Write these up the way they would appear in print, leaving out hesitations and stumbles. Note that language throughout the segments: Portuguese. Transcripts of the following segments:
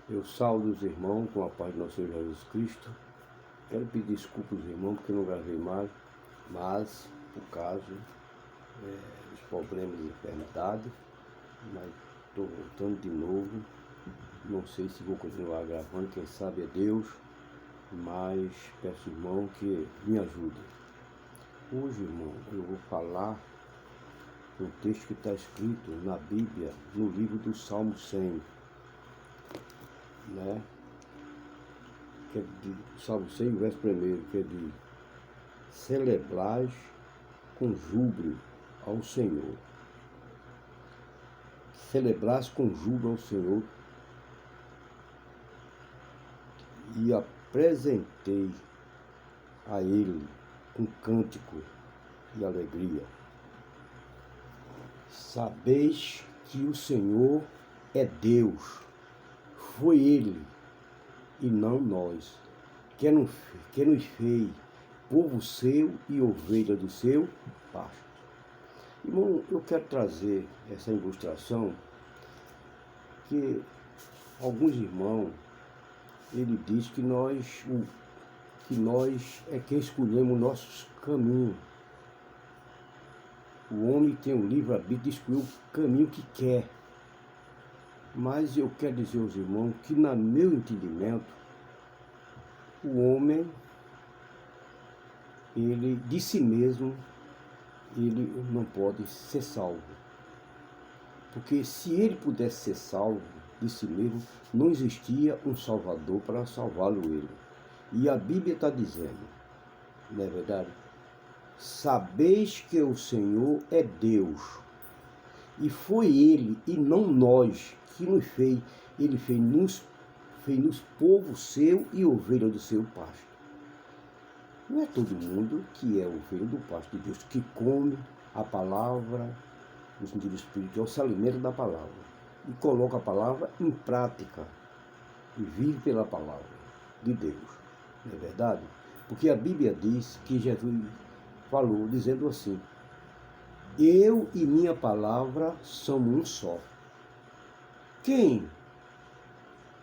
Eu saúdo os irmãos com a paz do nosso Senhor Jesus Cristo. Quero pedir desculpas aos irmãos porque eu não gravei mais, mas por causa dos problemas de enfermidade, mas estou voltando de novo. Não sei se vou continuar gravando, quem sabe é Deus, mas peço irmão que me ajude. Hoje, irmão, eu vou falar um texto que está escrito na Bíblia, no livro do Salmo 100. Que é de Salmo 100, verso 1, que é de celebrais com júbilo ao Senhor. Celebrais com júbilo ao Senhor e apresentei a Ele com cântico e alegria. Sabeis que o Senhor é Deus, foi Ele e não nós, que nos fez povo seu e ovelha do seu pasto. Irmão, eu quero trazer essa ilustração que alguns irmãos, ele diz que nós é quem escolhemos nossos caminhos. O homem tem o livre-arbítrio de escolher o caminho que quer. Mas eu quero dizer aos irmãos que, no meu entendimento, o homem, ele de si mesmo, ele não pode ser salvo. Porque se ele pudesse ser salvo de si mesmo, não existia um Salvador para salvá-lo ele. E a Bíblia está dizendo, não é verdade? Sabeis que o Senhor é Deus, e foi Ele e não nós que nos fez. Ele fez nos povo seu e ovelha do seu pasto. Não é todo mundo que é ovelha do pasto de Deus, que come a palavra no sentido espiritual, se alimenta da palavra e coloca a palavra em prática e vive pela palavra de Deus. Não é verdade? Porque a Bíblia diz que Jesus falou, dizendo assim: eu e minha palavra somos um só. Quem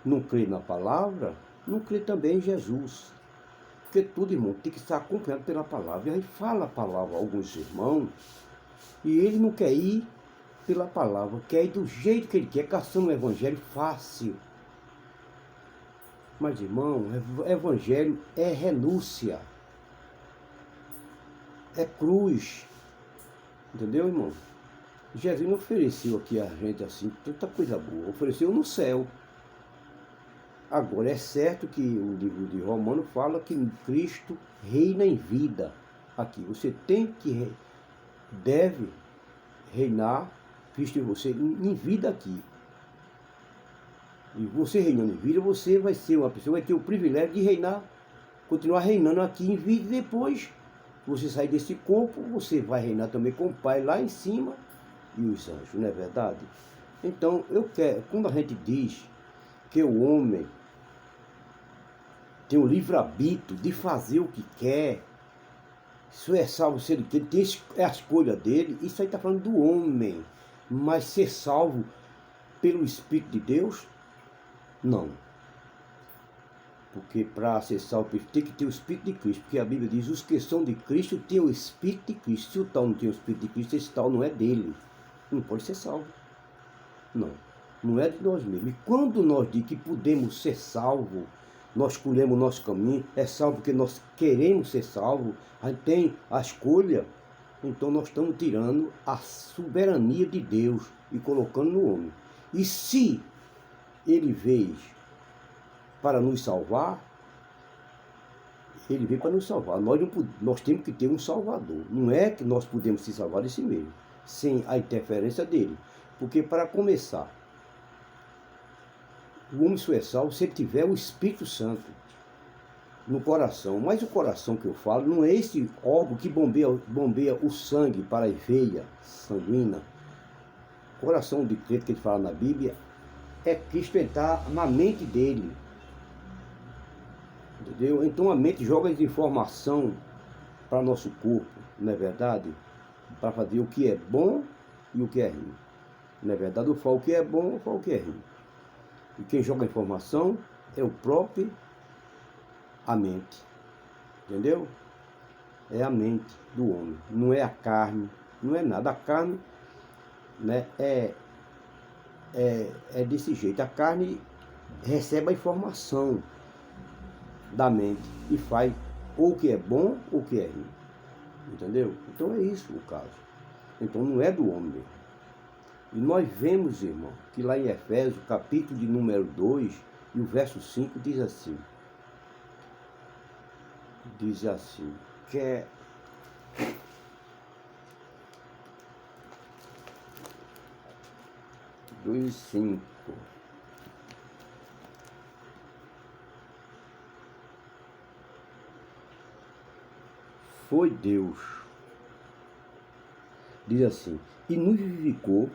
não crê na palavra, não crê também em Jesus. Porque tudo, irmão, tem que estar acompanhado pela palavra. E aí fala a palavra a alguns irmãos, e ele não quer ir pela palavra, quer ir do jeito que ele quer, caçando um evangelho fácil. Mas, irmão, evangelho é renúncia, é cruz. Entendeu, irmão? Jesus não ofereceu aqui a gente assim, tanta coisa boa. Ofereceu no céu. Agora, é certo que o livro de Romanos fala que Cristo reina em vida aqui. Você deve reinar Cristo em você, em vida aqui. E você reinando em vida, você vai ser uma pessoa, vai ter o privilégio de reinar, continuar reinando aqui em vida, e depois você sair desse corpo, você vai reinar também com o Pai lá em cima e os anjos, não é verdade? Então, quando a gente diz que o homem tem o livre-arbítrio de fazer o que quer, isso é salvo se ele quer, é a escolha dele, isso aí está falando do homem. Mas ser salvo pelo Espírito de Deus, não. Porque para ser salvo tem que ter o Espírito de Cristo. Porque a Bíblia diz, os que são de Cristo têm o Espírito de Cristo. Se o tal não tem o Espírito de Cristo, esse tal não é dele. Não pode ser salvo. Não. Não é de nós mesmos. E quando nós dizemos que podemos ser salvos, nós escolhemos o nosso caminho, é salvo porque nós queremos ser salvos, a gente tem a escolha, então nós estamos tirando a soberania de Deus e colocando no homem. E se ele veio para nos salvar, ele veio para nos salvar. Nós temos que ter um Salvador. Não é que nós podemos se salvar de si mesmo, sem a interferência dele. Porque, para começar, o homem só é salvo se ele tiver o Espírito Santo no coração. Mas o coração que eu falo não é esse órgão que bombeia o sangue para a veia sanguínea. O coração de crente que ele fala na Bíblia é Cristo entrar na mente dele. Entendeu? Então a mente joga as informações para nosso corpo, não é verdade? Para fazer o que é bom e o que é ruim. Não é verdade? Eu falo o que é bom, eu falo o que é ruim. E quem joga a informação é o próprio, a mente. Entendeu? É a mente do homem, não é a carne, não é nada. A carne, né, é desse jeito. A carne recebe a informação da mente e faz ou o que é bom ou o que é ruim. Entendeu? Então é isso o caso. Então não é do homem. E nós vemos, irmão, que lá em Efésios, capítulo de número 2, e o verso 5 diz assim. Diz assim, que é... dois, 5. Foi Deus, diz assim, e nos vivificou.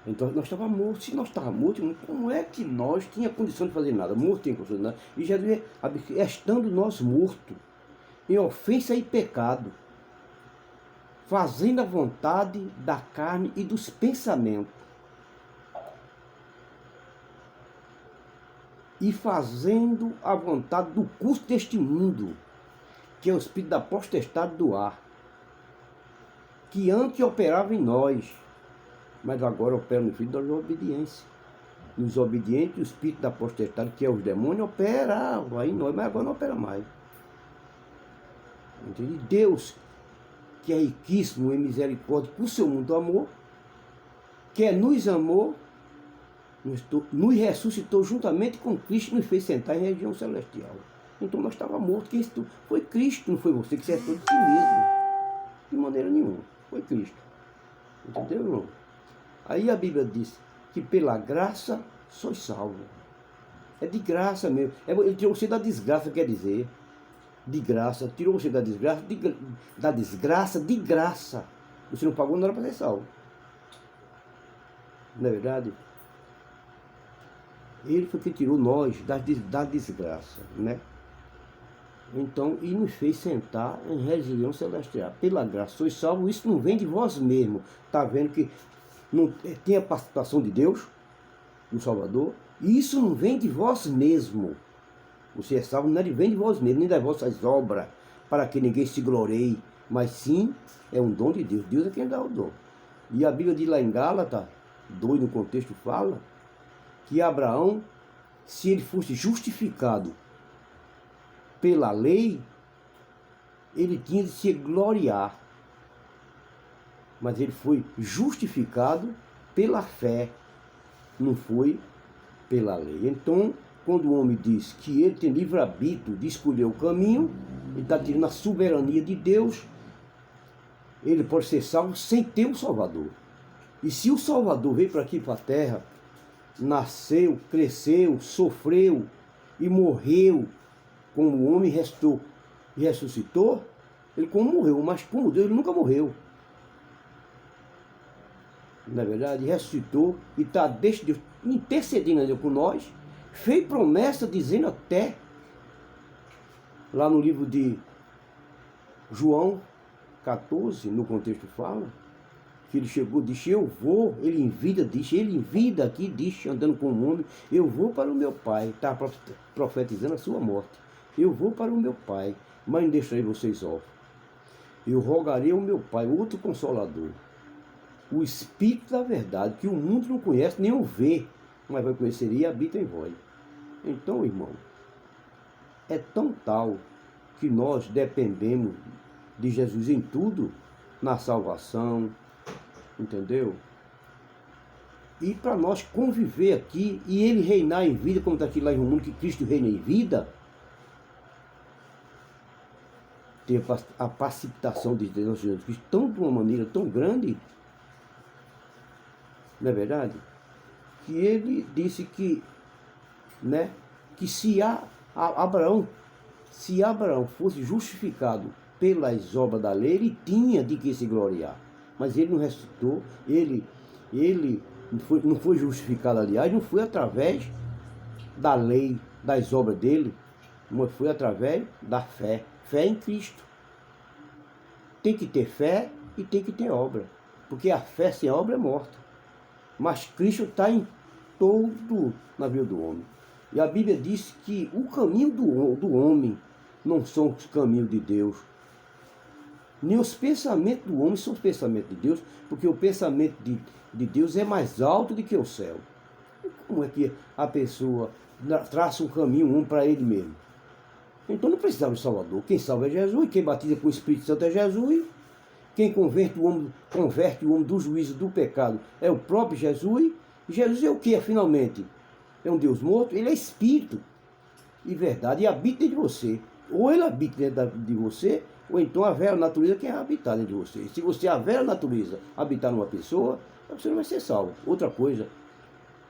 Então nós estávamos mortos. Se nós estávamos mortos, como é que nós tínhamos condição de fazer nada? Morto tem condição de nada. E Jesus, estando nós mortos, em ofensa e pecado, fazendo a vontade da carne e dos pensamentos, e fazendo a vontade do curso deste mundo, que é o espírito da potestade do ar, que antes operava em nós, mas agora opera no filho da desobediência. Nos obedientes, o espírito da potestade, que é os demônios, operava em nós, mas agora não opera mais. Entende? Deus, que é riquíssimo em misericórdia, por seu muito amor, que nos amou, nos ressuscitou juntamente com Cristo e nos fez sentar em região celestial. Então nós estávamos mortos. Quem foi Cristo, não foi você que se restou de si mesmo. De maneira nenhuma. Foi Cristo. Entendeu, irmão? Aí a Bíblia diz que pela graça sois salvos. É de graça mesmo. Ele tirou você da desgraça, quer dizer. De graça. Tirou você da desgraça, de graça. Você não pagou nada para ser salvo. Não é verdade? Ele foi que tirou nós da desgraça, né? Então, e nos fez sentar em região celestial. Pela graça sois salvos, isso não vem de vós mesmos. Está vendo que não tem a participação de Deus no Salvador? E isso não vem de vós mesmos. Você é salvo, não vem de vós mesmos, nem das vossas obras, para que ninguém se glorie. Mas sim, é um dom de Deus. Deus é quem dá o dom. E a Bíblia diz lá em Gálatas 2, no contexto, fala que Abraão, se ele fosse justificado pela lei, ele tinha de se gloriar. Mas ele foi justificado pela fé, não foi pela lei. Então, quando o homem diz que ele tem livre-arbítrio de escolher o caminho, ele está tirando a soberania de Deus, ele pode ser salvo sem ter um Salvador. E se o Salvador veio para aqui, para a terra, nasceu, cresceu, sofreu e morreu, como o homem restou e ressuscitou, ele como morreu, mas como Deus ele nunca morreu. Na verdade, ressuscitou e está desde Deus intercedendo com nós, fez promessa dizendo até, lá no livro de João 14, no contexto fala, que ele chegou, disse, eu vou, ele em vida aqui, disse, andando com o homem, eu vou para o meu pai, está profetizando a sua morte, eu vou para o meu pai, mas não deixarei vocês órfãos, eu rogarei ao meu pai, outro consolador, o Espírito da verdade, que o mundo não conhece, nem o vê, mas vai conhecer e habita em vós. Então, irmão, é tão tal que nós dependemos de Jesus em tudo, na salvação, entendeu? E para nós conviver aqui e ele reinar em vida, como está aqui lá em Romanos, que Cristo reina em vida, ter a precipitação de Deus Jesus Cristo de uma maneira tão grande, não é verdade? Que ele disse que, né, que se Abraão fosse justificado pelas obras da lei, ele tinha de que se gloriar. Mas ele não ressuscitou, ele não foi justificado, aliás, não foi através da lei, das obras dele, mas foi através da fé. Fé em Cristo. Tem que ter fé e tem que ter obra. Porque a fé sem obra é morta. Mas Cristo está em todo na vida do homem. E a Bíblia diz que o caminho do homem não são os caminhos de Deus. Nem os pensamentos do homem são os pensamentos de Deus, porque o pensamento de Deus é mais alto do que o céu. E como é que a pessoa traça um caminho para ele mesmo? Então não precisava de Salvador. Quem salva é Jesus, quem batiza com o Espírito Santo é Jesus. Quem converte o homem do juízo do pecado é o próprio Jesus. Jesus é o que, finalmente? É um Deus morto? Ele é Espírito e verdade, e habita dentro de você. Ou ele habita dentro de você, ou então a velha natureza quer habitar dentro de você. Se você, a velha natureza, habitar numa pessoa, você não vai ser salvo. Outra coisa,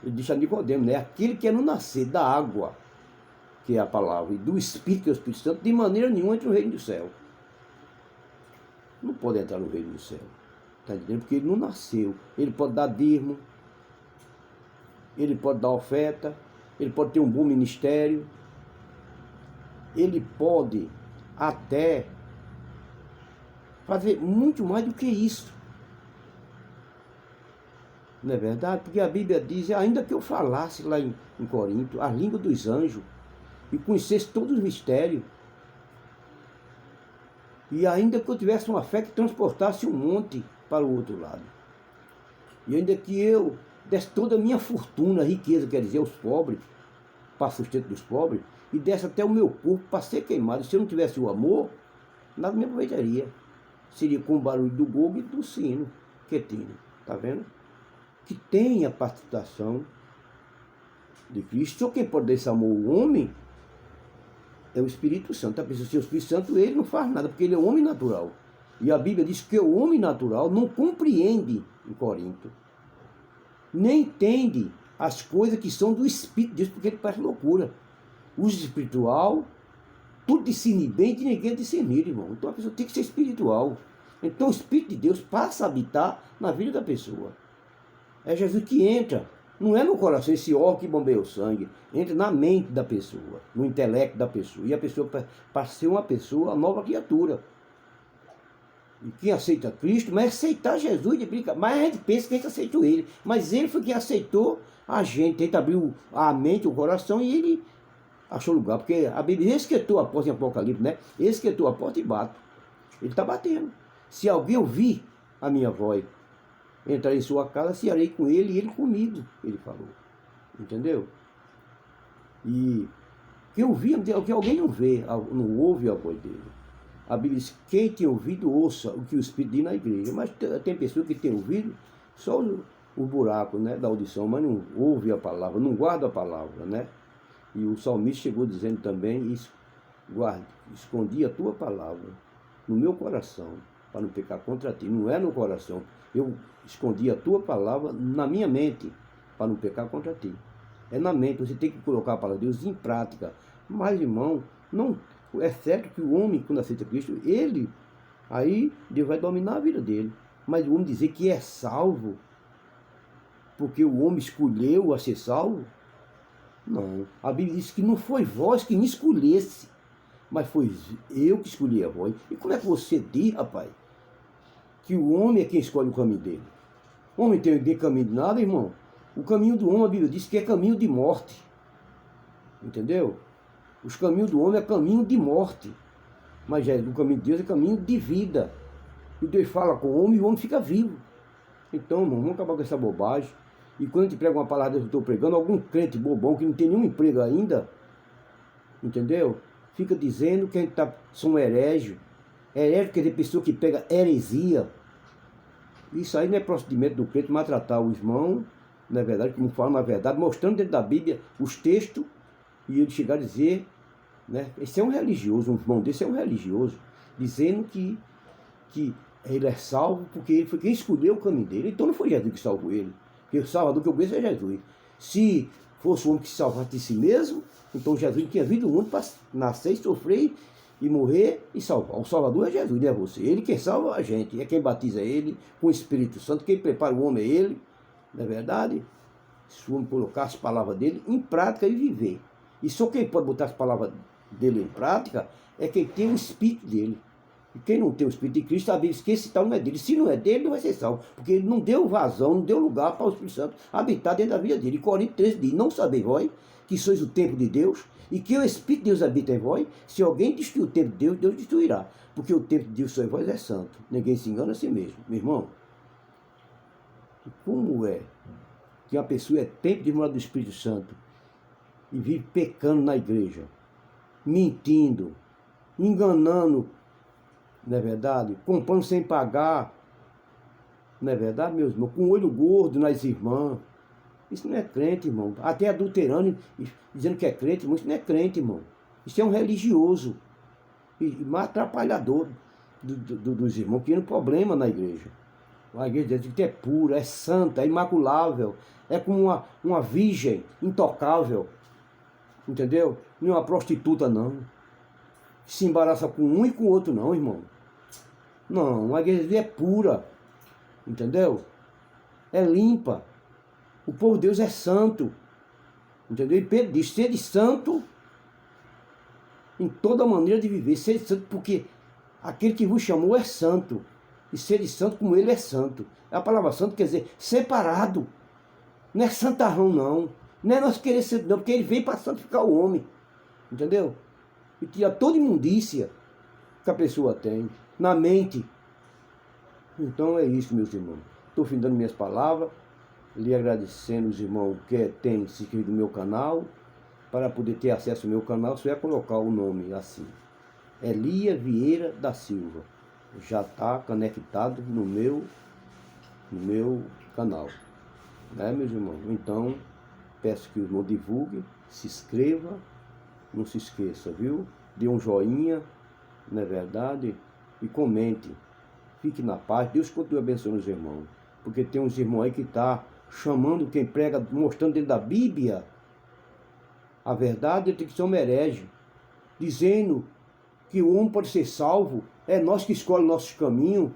ele diz a Nicodemo, né? Aquele que é não nascer da água, que é a palavra, e do Espírito, que é o Espírito Santo, de maneira nenhuma entra no reino do céu. Não pode entrar no reino do céu. Está entendendo? Porque ele não nasceu. Ele pode dar dízimo, ele pode dar oferta, ele pode ter um bom ministério, ele pode até fazer muito mais do que isso. Não é verdade? Porque a Bíblia diz, ainda que eu falasse lá em Corinto, a língua dos anjos, e conhecesse todos os mistérios, e ainda que eu tivesse uma fé que transportasse um monte para o outro lado, e ainda que eu desse toda a minha fortuna, riqueza, quer dizer, aos pobres, para sustento dos pobres, e desse até o meu corpo para ser queimado, se eu não tivesse o amor, nada me aproveitaria. Seria com o barulho do gogo e do sino que tinha, está vendo? Que tem a participação de Cristo. Só quem pode dar esse amor ao homem é o Espírito Santo. Tá pensando, se o Espírito Santo, ele não faz nada, porque ele é o homem natural. E a Bíblia diz que o homem natural não compreende, em Corinto, nem entende as coisas que são do Espírito de Deus, porque ele faz loucura. O espiritual, tudo discerne bem e ninguém discernir, irmão. Então a pessoa tem que ser espiritual. Então o Espírito de Deus passa a habitar na vida da pessoa. É Jesus que entra. Não é no coração, esse órgão que bombeia o sangue. Entra na mente da pessoa, no intelecto da pessoa. E a pessoa passa a ser uma pessoa, a nova criatura. E quem aceita Cristo, mas aceitar Jesus de brincadeira. Mas a gente pensa que a gente aceitou ele. Mas ele foi quem aceitou a gente. A gente abriu a mente, o coração e ele achou lugar. Porque a Bíblia esquentou a porta em Apocalipse, né? Esquentou a porta e bate. Ele está batendo. Se alguém ouvir a minha voz, entrar em sua casa, cearei com ele e ele comigo, ele falou. Entendeu? E quem ouvir, que alguém não vê, não ouve a voz dele. A Bíblia diz, quem tem ouvido, ouça o que o Espírito diz na igreja. Mas tem pessoas que têm ouvido só o buraco, né, da audição, mas não ouve a palavra, não guarda a palavra, né? E o salmista chegou dizendo também, escondi a tua palavra no meu coração, para não pecar contra ti. Não é no coração. Eu escondi a tua palavra na minha mente, para não pecar contra ti. É na mente, você tem que colocar a palavra de Deus em prática. Mas, irmão, não, é certo que o homem, quando aceita Cristo, aí Deus vai dominar a vida dele. Mas o homem dizer que é salvo, porque o homem escolheu a ser salvo, não. A Bíblia diz que não foi vós que me escolhesse, mas foi eu que escolhi a vós. E como é que você diz, rapaz, que o homem é quem escolhe o caminho dele? O homem tem caminho de nada, irmão. O caminho do homem, a Bíblia diz que é caminho de morte. Entendeu? Os caminhos do homem é caminho de morte. Mas o caminho de Deus é caminho de vida. E Deus fala com o homem e o homem fica vivo. Então, irmão, vamos acabar com essa bobagem. E quando a gente prega uma palavra que eu estou pregando, algum crente bobão que não tem nenhum emprego ainda, entendeu? Fica dizendo que a gente são herégios. Herégico quer dizer pessoa que pega heresia. Isso aí não é procedimento do crente maltratar o irmão, não é verdade, como fala na verdade, mostrando dentro da Bíblia os textos, e ele chegar a dizer, né? Esse é um religioso, um irmão desse é um religioso, dizendo que ele é salvo porque ele foi quem escolheu o caminho dele. Então não foi Jesus que salvou ele. Porque o Salvador que eu conheço é Jesus. Se fosse o homem que se salvasse de si mesmo, então Jesus tinha vindo o mundo para nascer, sofrer e morrer e salvar. O Salvador é Jesus, não é você. Ele quem salva a gente, é quem batiza ele com o Espírito Santo, quem prepara o homem é ele, não é verdade? Se o homem colocar as palavras dele em prática e viver. E só quem pode botar as palavras dele em prática é quem tem o Espírito dele. E quem não tem o Espírito de Cristo, sabe que esse tal não é dele. Se não é dele, não vai ser salvo. Porque ele não deu vazão, não deu lugar para o Espírito Santo habitar dentro da vida dele. E Coríntios 13 diz, não sabeis vós que sois o templo de Deus e que o Espírito de Deus habita em vós? Se alguém destruir o templo de Deus, Deus destruirá. Porque o templo de Deus sois vós é santo. Ninguém se engana a si mesmo. Meu irmão, como é que uma pessoa é templo de morada do Espírito Santo e vive pecando na igreja, mentindo, enganando, não é verdade? Comprando sem pagar, não é verdade, meus irmãos? Com o olho gordo nas irmãs. Isso não é crente, irmão. Até adulterando, dizendo que é crente, irmão. Isso não é crente, irmão. Isso é um religioso e mais atrapalhador dos irmãos, criando problema na igreja. A igreja diz que é pura, é santa, é imaculável, é como uma virgem intocável, entendeu? Não é uma prostituta, não. Se embaraça com um e com o outro, não, irmão. Não, a igreja é pura, entendeu? É limpa. O povo de Deus é santo, entendeu? E Pedro diz, sede santo em toda maneira de viver, sede santo porque aquele que vos chamou é santo. E sede santo como ele é santo. A palavra santo quer dizer separado. Não é santarrão, não. Não é nós querer ser, não, porque ele veio para santificar o homem. Entendeu? E tira toda imundícia que a pessoa tem na mente. Então é isso, meus irmãos. Estou findando minhas palavras, lhe agradecendo os irmãos que têm se inscrito no meu canal. Para poder ter acesso ao meu canal, só é colocar o nome assim. Elia Vieira da Silva. Já está conectado no meu canal. Né, meus irmãos? Então, peço que o irmão divulgue, se inscreva, não se esqueça, viu? Dê um joinha, não é verdade? E comente. Fique na paz. Deus continue abençoando os irmãos. Porque tem uns irmãos aí que estão chamando quem prega, mostrando dentro da Bíblia a verdade, tem que ser um herege, dizendo que o homem pode ser salvo, é nós que escolhemos nossos caminhos,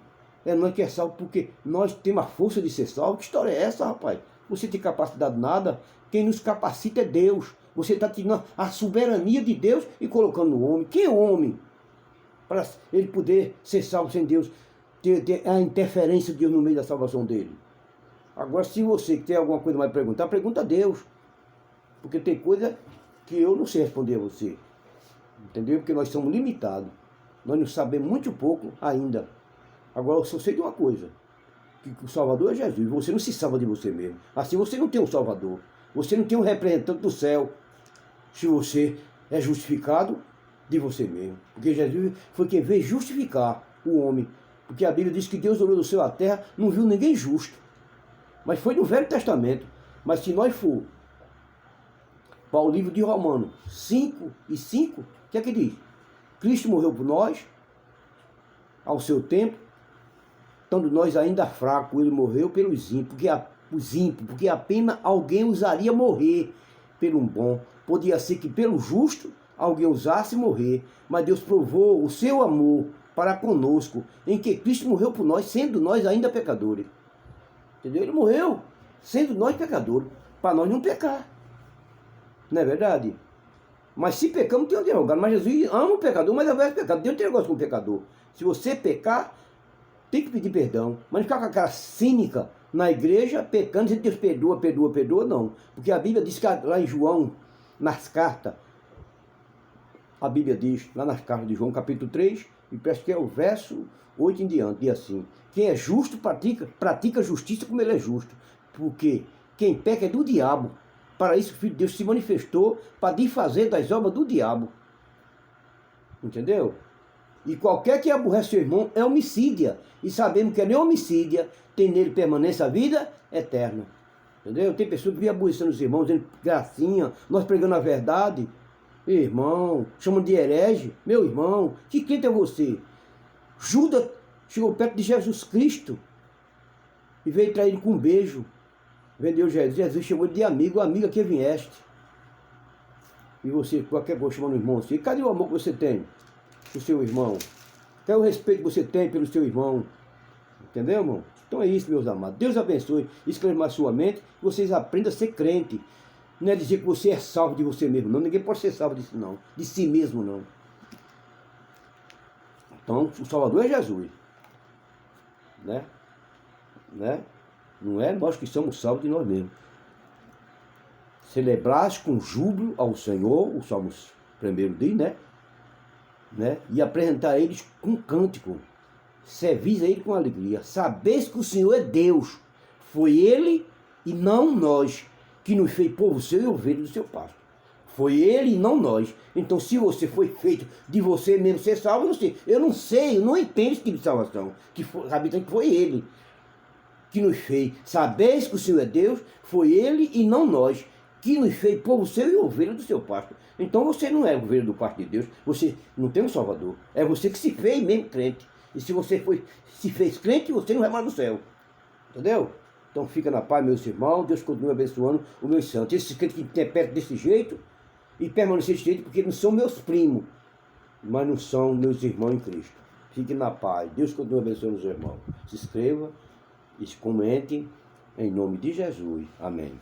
é nós que é salvo porque nós temos a força de ser salvo. Que história é essa, rapaz? Você tem capacidade de nada, quem nos capacita é Deus. Você está tirando a soberania de Deus e colocando no homem. Quem é homem? Para ele poder ser salvo sem Deus, ter a interferência de Deus no meio da salvação dele. Agora, se você tem alguma coisa mais para perguntar, pergunta a Deus. Porque tem coisa que eu não sei responder a você. Entendeu? Porque nós somos limitados. Nós não sabemos muito pouco ainda. Agora eu só sei de uma coisa. Que o Salvador é Jesus. Você não se salva de você mesmo. Assim você não tem um Salvador. Você não tem um representante do céu. Se você é justificado de você mesmo. Porque Jesus foi quem veio justificar o homem. Porque a Bíblia diz que Deus olhou do céu à terra, não viu ninguém justo. Mas foi no Velho Testamento. Mas se nós for para o livro de Romanos 5:5, o que é que diz? Cristo morreu por nós, ao seu tempo, estando nós ainda fracos, ele morreu pelos ímpios, porque apenas alguém usaria morrer pelo bom. Podia ser que pelo justo alguém usasse morrer, mas Deus provou o seu amor para conosco, em que Cristo morreu por nós, sendo nós ainda pecadores. Entendeu? Ele morreu, sendo nós pecadores, para nós não pecar. Não é verdade? Mas se pecamos, tem um derrogado. Mas Jesus ama o pecador, mas é pecado. Deus tem negócio com o pecador. Se você pecar, tem que pedir perdão. Mas não ficar com aquela cínica na igreja, pecando, dizendo que Deus perdoa, perdoa, perdoa, não. Porque a Bíblia diz que lá em João, nas cartas, a Bíblia diz, lá nas cartas de João, capítulo 3, e parece que é o verso 8 em diante, diz assim: quem é justo pratica justiça como ele é justo. Porque quem peca é do diabo. Para isso o Filho de Deus se manifestou para desfazer das obras do diabo. Entendeu? E qualquer que aborrece seu irmão é homicídia. E sabemos que nem homicídia tem nele permanência a vida eterna. Entendeu? Tem pessoas que vêm aborrecendo os irmãos, dizendo gracinha, nós pregando a verdade. Irmão, chamam de herege. Meu irmão, que crente é você? Judas chegou perto de Jesus Cristo e veio trair ele com um beijo. Vendeu Jesus, Jesus chamou de amigo, amiga que vieste. E você, qualquer coisa, chamando o irmão assim, cadê o amor que você tem pro seu irmão? Cadê o respeito que você tem pelo seu irmão? Entendeu, irmão? Então é isso, meus amados. Deus abençoe, escreva a sua mente, que vocês aprendam a ser crente. Não é dizer que você é salvo de você mesmo, não. Ninguém pode ser salvo disso, não. De si mesmo, não. Então, o Salvador é Jesus. Né? Não é nós que somos salvos de nós mesmos. Celebrar com júbilo ao Senhor, o Salmo 1 diz, né? E apresentar a eles com cântico. Servis a ele com alegria. Sabeis que o Senhor é Deus. Foi ele e não nós que nos fez povo seu e ovelha do seu pasto. Foi ele e não nós. Então, se você foi feito de você mesmo ser salvo, eu não sei, eu não entendo esse tipo de salvação. Sabendo que foi ele que nos fez. Sabeis que o Senhor é Deus, foi ele e não nós que nos fez povo seu e ovelha do seu pasto. Então você não é ovelha do pasto de Deus, você não tem um Salvador. É você que se fez mesmo crente. E se você se fez crente, você não vai mais no céu. Entendeu? Então fica na paz, meus irmãos. Deus continua abençoando os meus santos. Esses crentes que interpretam desse jeito e permanecer desse jeito, porque não são meus primos, mas não são meus irmãos em Cristo. Fiquem na paz. Deus continua abençoando os irmãos. Se inscreva e comente em nome de Jesus. Amém.